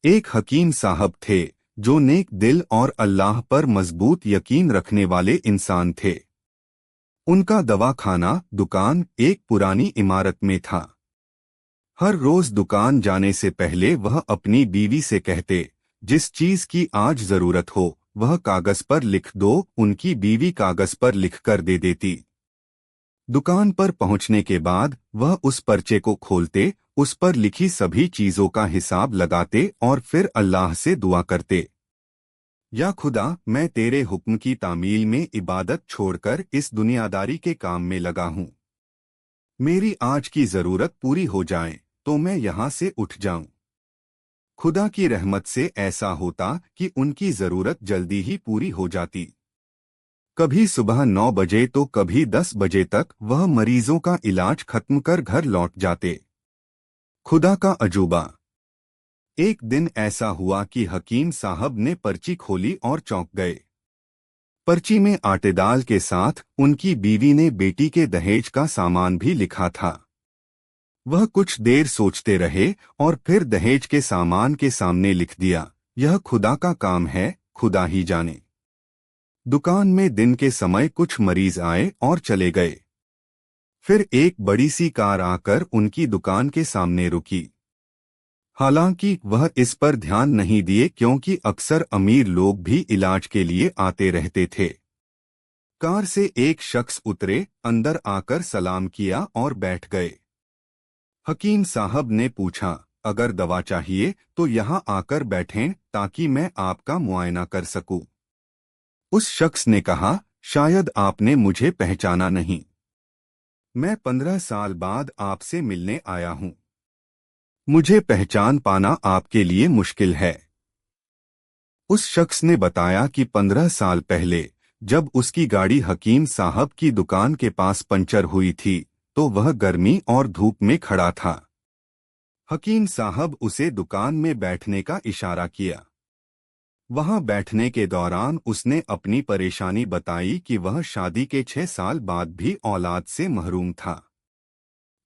एक हकीम साहब थे जो नेक दिल और अल्लाह पर मजबूत यकीन रखने वाले इंसान थे। उनका दवाखाना दुकान एक पुरानी इमारत में था। हर रोज दुकान जाने से पहले वह अपनी बीवी से कहते, जिस चीज की आज जरूरत हो वह कागज पर लिख दो। उनकी बीवी कागज पर लिख कर दे देती। दुकान पर पहुंचने के बाद वह उस पर्चे को खोलते, उस पर लिखी सभी चीजों का हिसाब लगाते और फिर अल्लाह से दुआ करते, या खुदा, मैं तेरे हुक्म की तामील में इबादत छोड़कर इस दुनियादारी के काम में लगा हूँ। मेरी आज की जरूरत पूरी हो जाए तो मैं यहाँ से उठ जाऊं। खुदा की रहमत से ऐसा होता कि उनकी जरूरत जल्दी ही पूरी हो जाती। कभी सुबह 9 बजे तो कभी 10 बजे तक वह मरीजों का इलाज खत्म कर घर लौट जाते। खुदा का अजूबा। एक दिन ऐसा हुआ कि हकीम साहब ने पर्ची खोली और चौंक गए। पर्ची में आटे दाल के साथ उनकी बीवी ने बेटी के दहेज का सामान भी लिखा था। वह कुछ देर सोचते रहे और फिर दहेज के सामान के सामने लिख दिया, यह खुदा का काम है, खुदा ही जाने। दुकान में दिन के समय कुछ मरीज आए और चले गए। फिर एक बड़ी सी कार आकर उनकी दुकान के सामने रुकी। हालांकि वह इस पर ध्यान नहीं दिए क्योंकि अक्सर अमीर लोग भी इलाज के लिए आते रहते थे। कार से एक शख्स उतरे, अंदर आकर सलाम किया और बैठ गए। हकीम साहब ने पूछा, अगर दवा चाहिए तो यहाँ आकर बैठें ताकि मैं आपका मुआयना कर सकूं। उस शख्स ने कहा, शायद आपने मुझे पहचाना नहीं। मैं 15 साल बाद आपसे मिलने आया हूँ। मुझे पहचान पाना आपके लिए मुश्किल है। उस शख्स ने बताया कि 15 साल पहले जब उसकी गाड़ी हकीम साहब की दुकान के पास पंचर हुई थी तो वह गर्मी और धूप में खड़ा था। हकीम साहब उसे दुकान में बैठने का इशारा किया। वहां बैठने के दौरान उसने अपनी परेशानी बताई कि वह शादी के 6 साल बाद भी औलाद से महरूम था।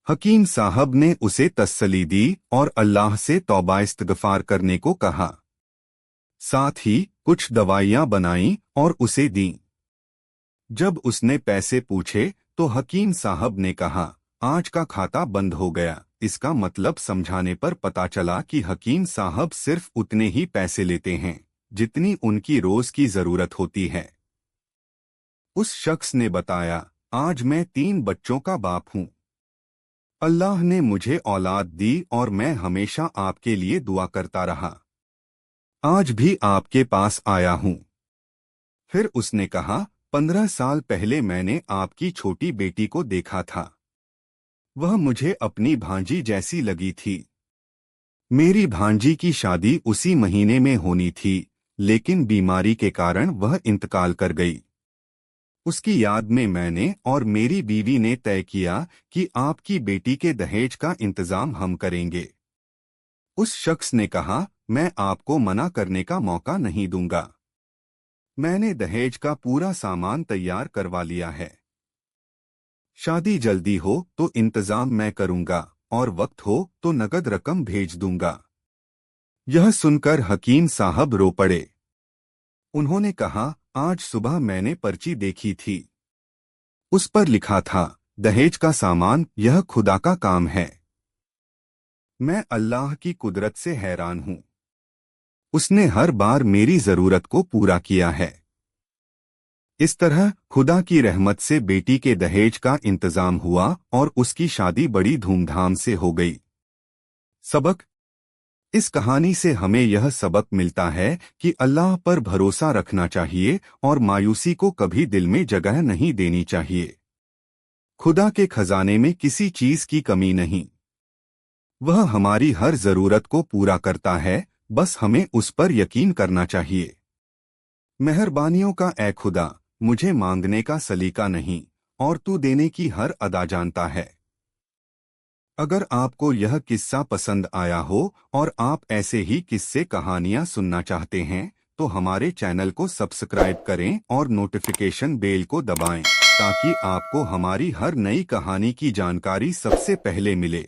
हकीम साहब ने उसे तसल्ली दी और अल्लाह से तौबा इस्तगफार करने को कहा। साथ ही कुछ दवाइयां बनाईं और उसे दीं। जब उसने पैसे पूछे तो हकीम साहब ने कहा, आज का खाता बंद हो गया। इसका मतलब समझाने पर पता चला कि हकीम साहब सिर्फ उतने ही पैसे लेते हैं जितनी उनकी रोज की जरूरत होती है। उस शख्स ने बताया, आज मैं 3 बच्चों का बाप हूँ। अल्लाह ने मुझे औलाद दी और मैं हमेशा आपके लिए दुआ करता रहा। आज भी आपके पास आया हूँ। फिर उसने कहा, 15 साल पहले मैंने आपकी छोटी बेटी को देखा था। वह मुझे अपनी भांजी जैसी लगी थी। मेरी भांजी की शादी उसी महीने में होनी थी, लेकिन बीमारी के कारण वह इंतकाल कर गई। उसकी याद में मैंने और मेरी बीवी ने तय किया कि आपकी बेटी के दहेज का इंतजाम हम करेंगे। उस शख्स ने कहा, मैं आपको मना करने का मौका नहीं दूंगा। मैंने दहेज का पूरा सामान तैयार करवा लिया है। शादी जल्दी हो तो इंतजाम मैं करूंगा और वक्त हो तो नकद रकम भेज दूंगा। यह सुनकर हकीम साहब रो पड़े। उन्होंने कहा, आज सुबह मैंने पर्ची देखी थी। उस पर लिखा था, दहेज का सामान, यह खुदा का काम है। मैं अल्लाह की कुदरत से हैरान हूँ। उसने हर बार मेरी जरूरत को पूरा किया है। इस तरह खुदा की रहमत से बेटी के दहेज का इंतजाम हुआ और उसकी शादी बड़ी धूमधाम से हो गई। सबक। इस कहानी से हमें यह सबक मिलता है कि अल्लाह पर भरोसा रखना चाहिए और मायूसी को कभी दिल में जगह नहीं देनी चाहिए। खुदा के खजाने में किसी चीज की कमी नहीं। वह हमारी हर जरूरत को पूरा करता है, बस हमें उस पर यकीन करना चाहिए। मेहरबानियों का ऐ खुदा, मुझे मांगने का सलीका नहीं और तू देने की हर अदा जानता है। अगर आपको यह किस्सा पसंद आया हो और आप ऐसे ही किस्से कहानियां सुनना चाहते हैं तो हमारे चैनल को सब्सक्राइब करें और नोटिफिकेशन बेल को दबाएं ताकि आपको हमारी हर नई कहानी की जानकारी सबसे पहले मिले।